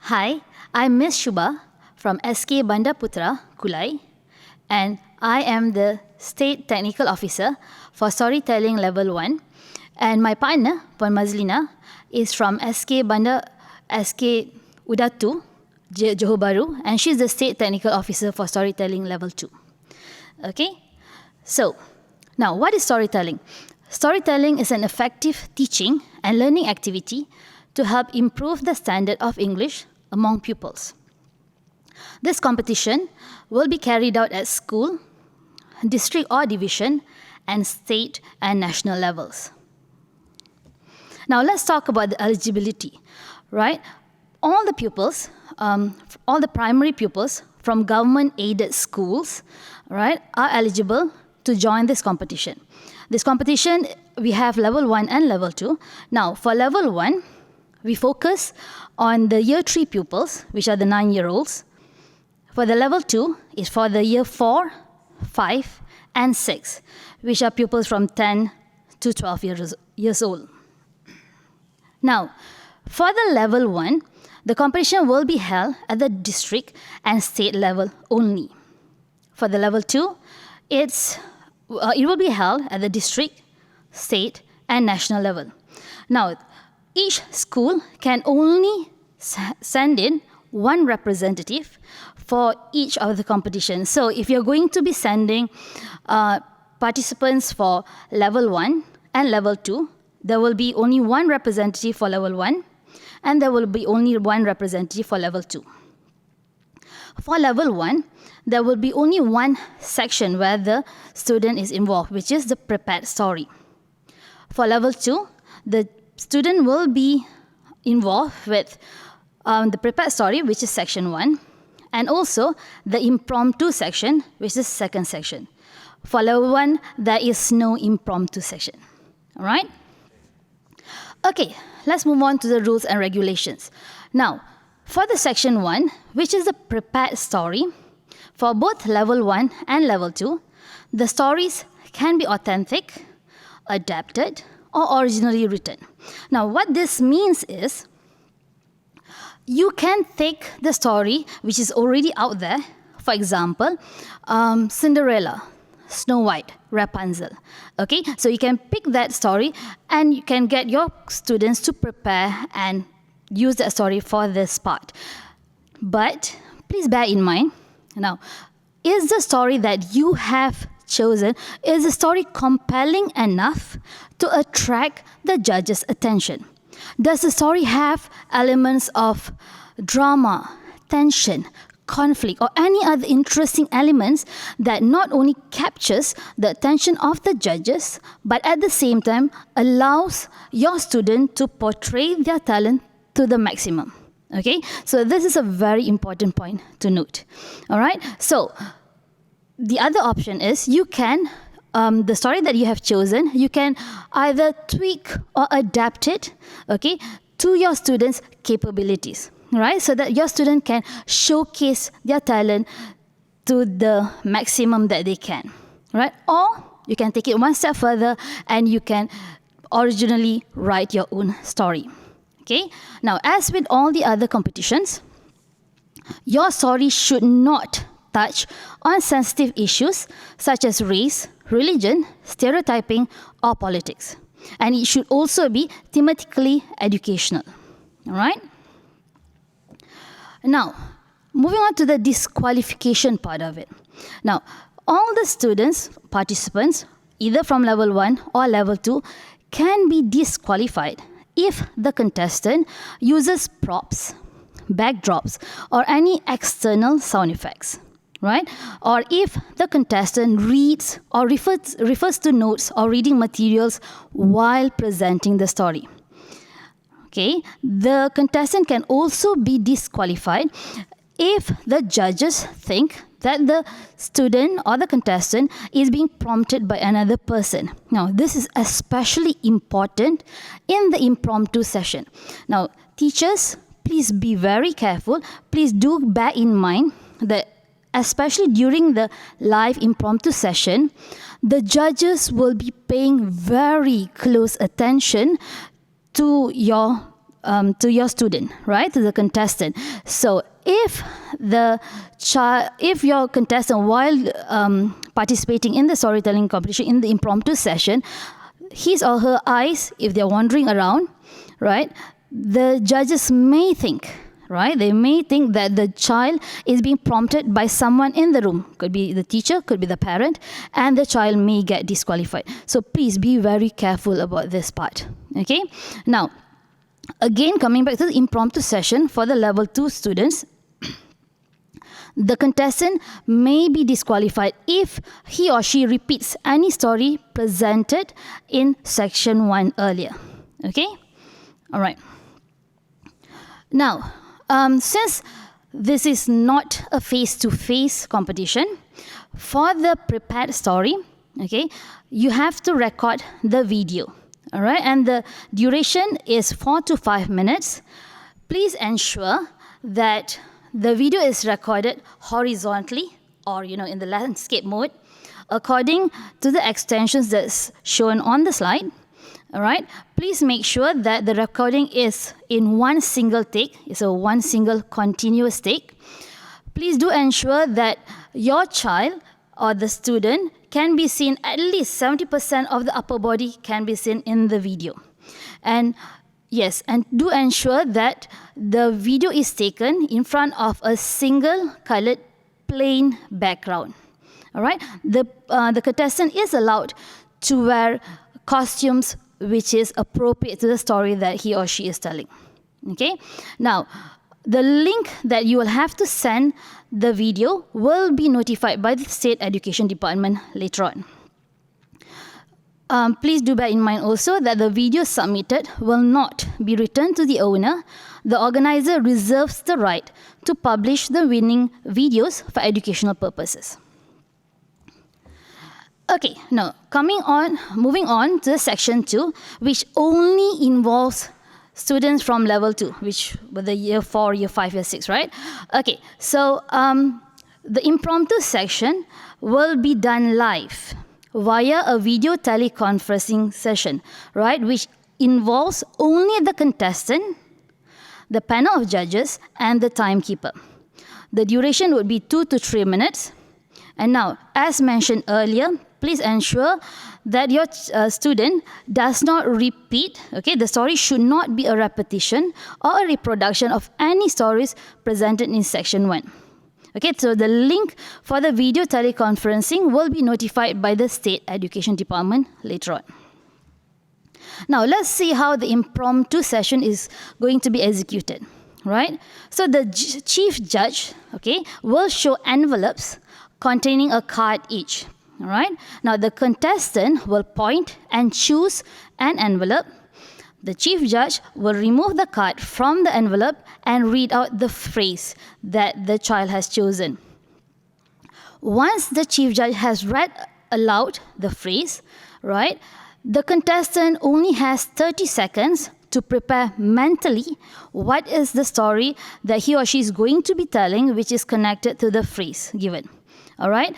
Hi, I'm Miss Shubha from SK Bandar Putra, Kulai, and I am the State Technical Officer for Storytelling Level 1. And my partner, Puan Mazlina, is from SK Udatu, Johor Bahru, and she's the State Technical Officer for Storytelling Level 2. Okay? So, now what is storytelling? Storytelling is an effective teaching and learning activity to help improve the standard of English among pupils. This competition will be carried out at school, district or division, and state and national levels. Now let's talk about the eligibility, right? All the pupils, all the primary pupils from government-aided schools, right, are eligible to join this competition. This competition, we have level 1 and level 2. Now, for level 1, we focus on the year 3 pupils, which are the 9-year-olds. For the level 2, is for the year 4, 5, and 6, which are pupils from 10 to 12 years old. Now, for the level 1, the competition will be held at the district and state level only. For the level 2, it will be held at the district, state, and national level. Now, each school can only send in one representative for each of the competitions. So if you're going to be sending participants for level 1 and level 2, there will be only one representative for level 1, and there will be only one representative for level 2. For level 1, there will be only one section where the student is involved, which is the prepared story. For level 2, the student will be involved with the prepared story, which is section 1, and also the impromptu section, which is second section. For level 1, there is no impromptu section. All right? Okay, let's move on to the rules and regulations. Now, for the section 1, which is the prepared story, for both level 1 and level 2, the stories can be authentic, adapted, or originally written. Now, what this means is, you can take the story which is already out there, for example, Cinderella, Snow White, Rapunzel. Okay, so you can pick that story and you can get your students to prepare and use that story for this part. But please bear in mind, now, is the story that you have chosen, is the story compelling enough to attract the judge's attention? Does the story have elements of drama, tension, conflict, or any other interesting elements that not only captures the attention of the judges, but at the same time allows your student to portray their talent to the maximum? Okay, so this is a very important point to note. All right, so the other option is you can, the story that you have chosen, you can either tweak or adapt it, okay, to your students' capabilities, right? So that your student can showcase their talent to the maximum that they can, right? Or you can take it one step further and you can originally write your own story. Okay? Now, as with all the other competitions, your story should not touch on sensitive issues such as race, religion, stereotyping, or politics. And it should also be thematically educational. All right? Now, moving on to the disqualification part of it. Now, all the students, participants, either from level 1 or level 2, can be disqualified if the contestant uses props, backdrops, or any external sound effects, right? Or if the contestant reads or refers to notes or reading materials while presenting the story. Okay, the contestant can also be disqualified if the judges think that the student or the contestant is being prompted by another person. Now, this is especially important in the impromptu session. Now, teachers, please be very careful. Please do bear in mind that especially during the live impromptu session, the judges will be paying very close attention to your to your student, right, to the contestant. So if your contestant, while participating in the storytelling competition in the impromptu session, his or her eyes, if they're wandering around, right, the judges may think, right, they may think that the child is being prompted by someone in the room. Could be the teacher, could be the parent, and the child may get disqualified. So please be very careful about this part. Okay. Now, again, coming back to the impromptu session for the level 2 students, the contestant may be disqualified if he or she repeats any story presented in section 1 earlier. Okay? All right. Now, since this is not a face-to-face competition, for the prepared story, okay, you have to record the video. All right, and the duration is 4 to 5 minutes. Please ensure that the video is recorded horizontally or, in the landscape mode according to the extensions that's shown on the slide. All right, please make sure that the recording is in one single take. It's a one single continuous take. Please do ensure that your child or the student can be seen, at least 70% of the upper body can be seen in the video. And yes, and do ensure that the video is taken in front of a single colored plain background. All right, the contestant is allowed to wear costumes which is appropriate to the story that he or she is telling. Okay, now the link that you will have to send the video will be notified by the State Education Department later on. Please do bear in mind also that the video submitted will not be returned to the owner. The organizer reserves the right to publish the winning videos for educational purposes. Okay, now moving on to section 2, which only involves students from level 2, which were the year 4, year 5, year 6, right? Okay, so the impromptu section will be done live via a video teleconferencing session, right, which involves only the contestant, the panel of judges, and the timekeeper. The duration would be 2 to 3 minutes. And now, as mentioned earlier, please ensure that your student does not repeat. Okay, the story should not be a repetition or a reproduction of any stories presented in section 1. Okay, so the link for the video teleconferencing will be notified by the State Education Department later on. Now, let's see how the impromptu session is going to be executed, right? So the chief judge, okay, will show envelopes containing a card each. All right. Now, the contestant will point and choose an envelope. The chief judge will remove the card from the envelope and read out the phrase that the child has chosen. Once the chief judge has read aloud the phrase, right, the contestant only has 30 seconds to prepare mentally what is the story that he or she is going to be telling, which is connected to the phrase given. All right.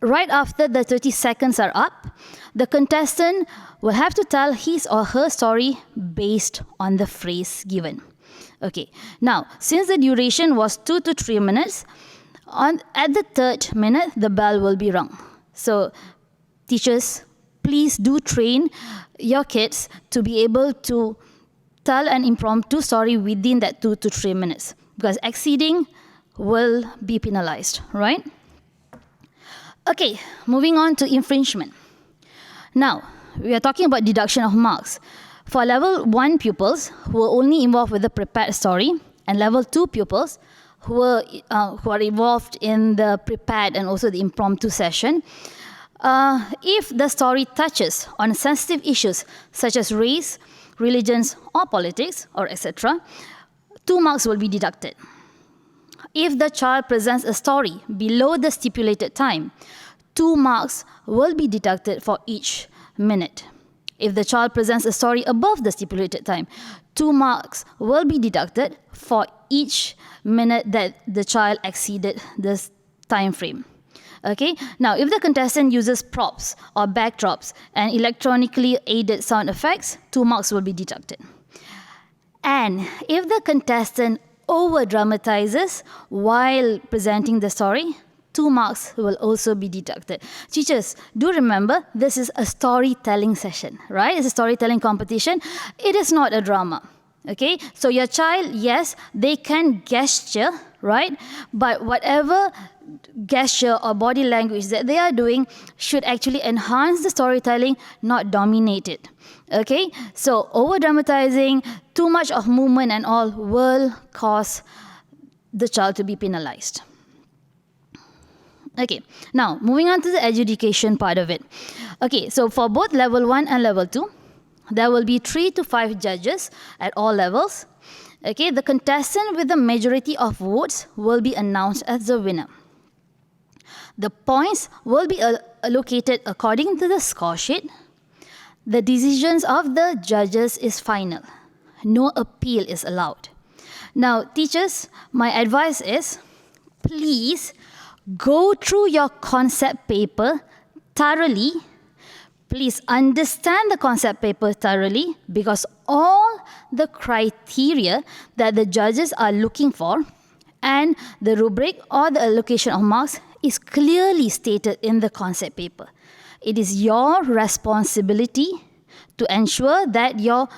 Right after the 30 seconds are up, the contestant will have to tell his or her story based on the phrase given. Okay, now, since the duration was 2 to 3 minutes, at the 3rd minute, the bell will be rung. So, teachers, please do train your kids to be able to tell an impromptu story within that 2 to 3 minutes, because exceeding will be penalized, right? Okay, moving on to infringement. Now, we are talking about deduction of marks. For level 1 pupils who are only involved with the prepared story, and level 2 pupils who are involved in the prepared and also the impromptu session, if the story touches on sensitive issues such as race, religions, or politics, or etc., 2 marks will be deducted. If the child presents a story below the stipulated time, 2 marks will be deducted for each minute. If the child presents a story above the stipulated time, 2 marks will be deducted for each minute that the child exceeded this time frame. Okay, now if the contestant uses props or backdrops and electronically aided sound effects, 2 marks will be deducted. And if the contestant over-dramatizes while presenting the story, 2 marks will also be deducted. Teachers, do remember, this is a storytelling session, right? It's a storytelling competition. It is not a drama, okay? So your child, yes, they can gesture, right? But whatever gesture or body language that they are doing should actually enhance the storytelling, not dominate it, okay? So over-dramatizing, too much of movement and all will cause the child to be penalized. Okay, now moving on to the adjudication part of it. Okay, so for both level 1 and level 2, there will be 3 to 5 judges at all levels. Okay, the contestant with the majority of votes will be announced as the winner. The points will be allocated according to the score sheet. The decisions of the judges is final. No appeal is allowed. Now, teachers, my advice is, please go through your concept paper thoroughly. Please understand the concept paper thoroughly, because all the criteria that the judges are looking for and the rubric or the allocation of marks is clearly stated in the concept paper. It is your responsibility to ensure that your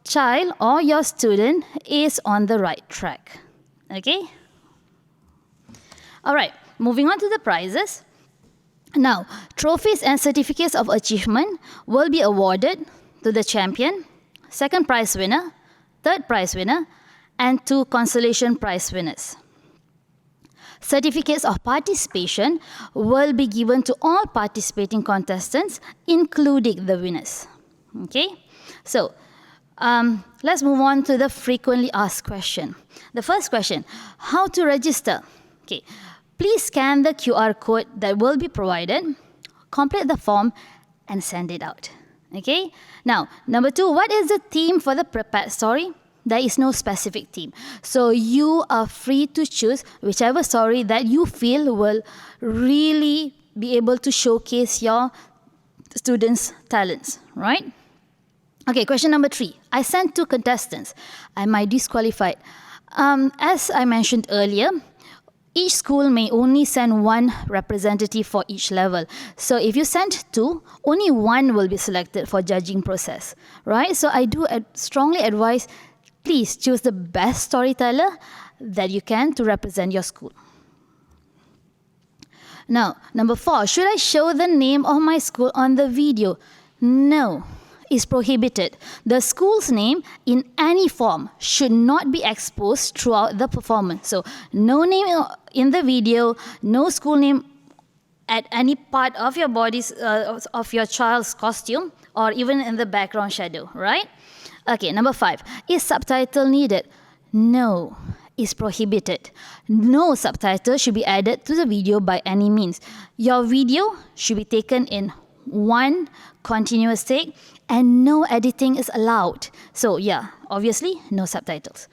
child or your student is on the right track. Okay? All right. Moving on to the prizes. Now, trophies and certificates of achievement will be awarded to the champion, second prize winner, third prize winner, and 2 consolation prize winners. Certificates of participation will be given to all participating contestants, including the winners. Okay? So, let's move on to the frequently asked question. The first question, how to register? Okay. Please scan the QR code that will be provided, complete the form, and send it out. Okay? Now, number 2, what is the theme for the prepared story? There is no specific theme. So you are free to choose whichever story that you feel will really be able to showcase your students' talents, right? Okay, question number 3. I sent 2 contestants. Am I disqualified? As I mentioned earlier, each school may only send 1 representative for each level. So if you send 2, only 1 will be selected for judging process, right? So I do strongly advise, please choose the best storyteller that you can to represent your school. Now, number 4, should I show the name of my school on the video? No. Is prohibited. The school's name in any form should not be exposed throughout the performance. So no name in the video, no school name at any part of your body's of your child's costume, or even in the background shadow, right? Okay, number 5. Is subtitle needed? No. Is prohibited. No subtitle should be added to the video by any means. Your video should be taken in 1 continuous take, and no editing is allowed. So yeah, obviously no subtitles.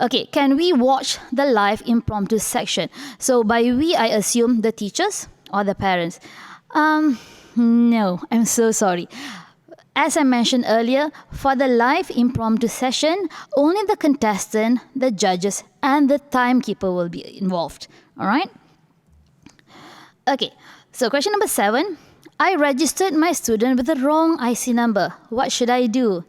Okay, can we watch the live impromptu section? So by we, I assume the teachers or the parents. No, I'm so sorry. As I mentioned earlier, for the live impromptu session, only the contestant, the judges, and the timekeeper will be involved. All right? Okay, so question number 7. I registered my student with the wrong IC number. What should I do?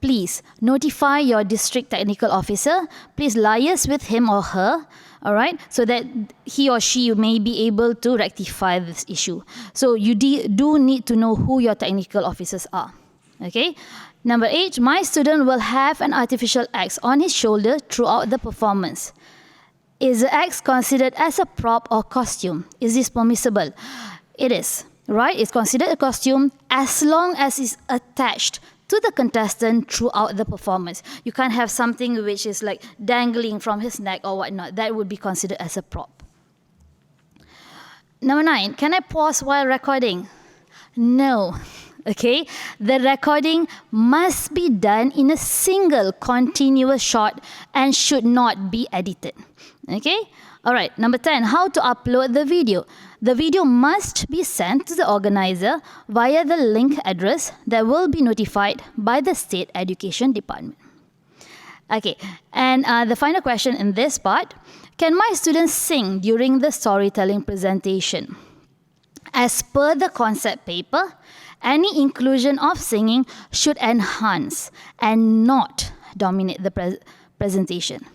Please notify your district technical officer. Please liaise with him or her, all right, so that he or she may be able to rectify this issue. So you do need to know who your technical officers are. Okay. Number 8, my student will have an artificial X on his shoulder throughout the performance. Is the X considered as a prop or costume? Is this permissible? It is. Right? It's considered a costume as long as it's attached to the contestant throughout the performance. You can't have something which is like dangling from his neck or whatnot. That would be considered as a prop. Number 9, can I pause while recording? No. Okay? The recording must be done in a single continuous shot and should not be edited. Okay? All right. Number 10, how to upload the video. The video must be sent to the organizer via the link address that will be notified by the State Education Department. Okay, and the final question in this part, can my students sing during the storytelling presentation? As per the concept paper, any inclusion of singing should enhance and not dominate the presentation.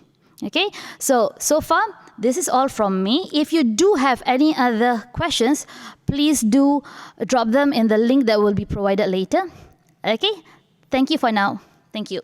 Okay, so far, this is all from me. If you do have any other questions, please do drop them in the link that will be provided later. Okay, thank you for now. Thank you.